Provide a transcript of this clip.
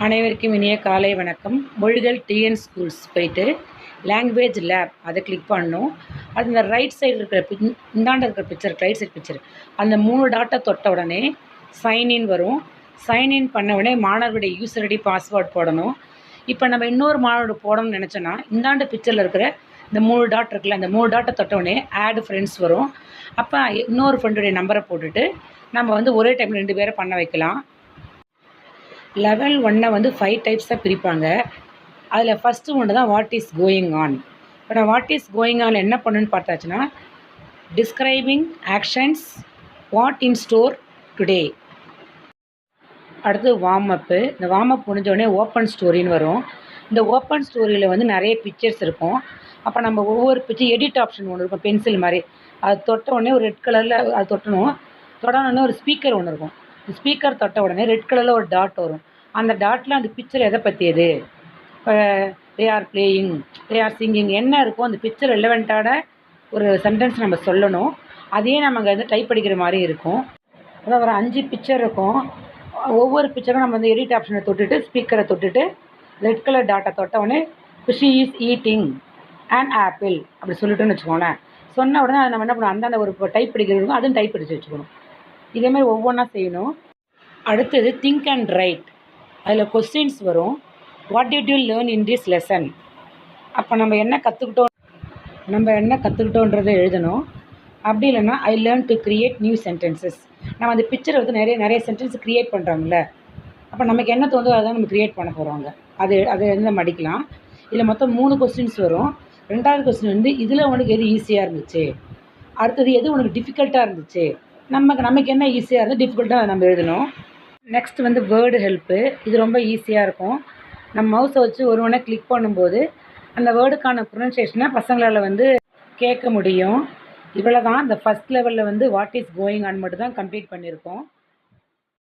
அனைவருக்கும் இனிய காலை வணக்கம். மொழிகள் டிஎன் ஸ்கூல்ஸ் போயிட்டு லாங்குவேஜ் லேப் அதை கிளிக் பண்ணணும். அது இந்த ரைட் சைடு இருக்கிற இந்தாண்ட இருக்கிற பிக்சர், ரைட் சைடு பிக்சர், அந்த 3 டாட்டை தொட்ட உடனே சைன்இன் வரும். சைன்இன் பண்ண உடனே மாணவருடைய யூசர் ஐடி பாஸ்வேர்ட் போடணும். இப்போ நம்ம இன்னொரு மாணவரோட போடணும்னு நினச்சோன்னா இந்தாண்ட பிக்சரில் இருக்கிற இந்த 3 டாட் இருக்குல்ல, அந்த 3 டாட்டை தொட்ட உடனே ஆட் ஃப்ரெண்ட்ஸ் வரும். அப்போ இன்னொரு ஃப்ரெண்டுடைய நம்பரை போட்டுட்டு நம்ம ஒரே டைமில் 2 பேரை பண்ண வைக்கலாம். லெவல் 1 5 டைப்ஸாக பிரிப்பாங்க. அதில் ஃபஸ்ட்டு ஒன்று தான் வாட் இஸ் கோயிங் ஆன். இப்போ நான் வாட் இஸ் கோயிங் ஆன் என்ன பண்ணுன்னு பார்த்தாச்சுன்னா, describing actions, what in store today. அடுத்து வார்ம் அப்பு. இந்த வார்ம் அப் முடிஞ்சோடனே ஓப்பன் ஸ்டோரின்னு வரும். இந்த ஓப்பன் ஸ்டோரியில் நிறைய பிக்சர்ஸ் இருக்கும். அப்போ நம்ம ஒவ்வொரு பிக்சர் எடிட் ஆப்ஷன் ஒன்று இருக்கும், பென்சில் மாதிரி. அது தொட்ட உடனே ஒரு ரெட் கலரில் அது தொட்டணும். தொடனோடனே ஒரு ஸ்பீக்கர் ஒன்று இருக்கும். ஸ்பீக்கர் தொட்ட உடனே ரெட் கலரில் ஒரு டாட் வரும். அந்த டாட்டில் அந்த பிக்சர் எதை பற்றியது, இப்போ they are playing, they are singing என்ன இருக்கும், அந்த பிக்சர் ரெலவெண்ட்டான ஒரு சென்டென்ஸ் நம்ம சொல்லணும். அதையே நம்ம அங்கே டைப் அடிக்கிற மாதிரி இருக்கும். அதாவது ஒரு 5 பிக்சர் இருக்கும். ஒவ்வொரு பிக்சரும் நம்ம எடிட் ஆப்ஷனை தொட்டுட்டு ஸ்பீக்கரை தொட்டுட்டு ரெட் கலர் டாட்டை தொட்ட உடனே she is eating and apple அப்படி சொல்லிட்டோன்னு வச்சுக்கோங்களேன். சொன்ன உடனே அதை நம்ம என்ன பண்ணணும், அந்தந்த ஒரு டைப் அடிக்கிறதுக்கும் அதுவும் டைப் அடித்து வச்சுக்கணும். இதேமாதிரி ஒவ்வொன்றா செய்யணும். அடுத்தது திங்க் அண்ட் ரைட். அதில் கொஸ்டின்ஸ் வரும். What did you learn in this lesson. அப்போ நம்ம என்ன கற்றுக்கிட்டோன்றதை எழுதணும். அப்படி இல்லைன்னா I learn to create new sentences. நம்ம அந்த பிக்சரை நிறைய சென்டென்ஸ் க்ரியேட் பண்ணுறோம்ல, அப்போ நமக்கு என்ன தோணுதோ அதை நம்ம க்ரியேட் பண்ண போகிறோங்க. அதை நம்ம அடிக்கலாம். இதில் மொத்தம் 3 கொஸ்டின்ஸ் வரும். 2வது கொஸ்டின் இதில் உனக்கு எது ஈஸியாக இருந்துச்சு, அடுத்தது எது உனக்கு டிஃபிகல்ட்டாக இருந்துச்சு, நமக்கு என்ன ஈஸியாக இருந்தது டிஃபிகல்ட்டாக நம்ம எழுதணும். Next word help. இது ரொம்ப ஈஸியாக இருக்கும். நம்ம மவுஸை வச்சு ஒருவனை கிளிக் பண்ணும்போது அந்த வேர்டுக்கான ப்ரொனன்சியேஷனை பசங்களால் கேட்க முடியும். இவ்வளோ தான் இந்த ஃபஸ்ட் லெவலில் வாட் இஸ் கோயிங் ஆன் மட்டும் தான் கம்ப்ளீட் பண்ணியிருக்கோம்.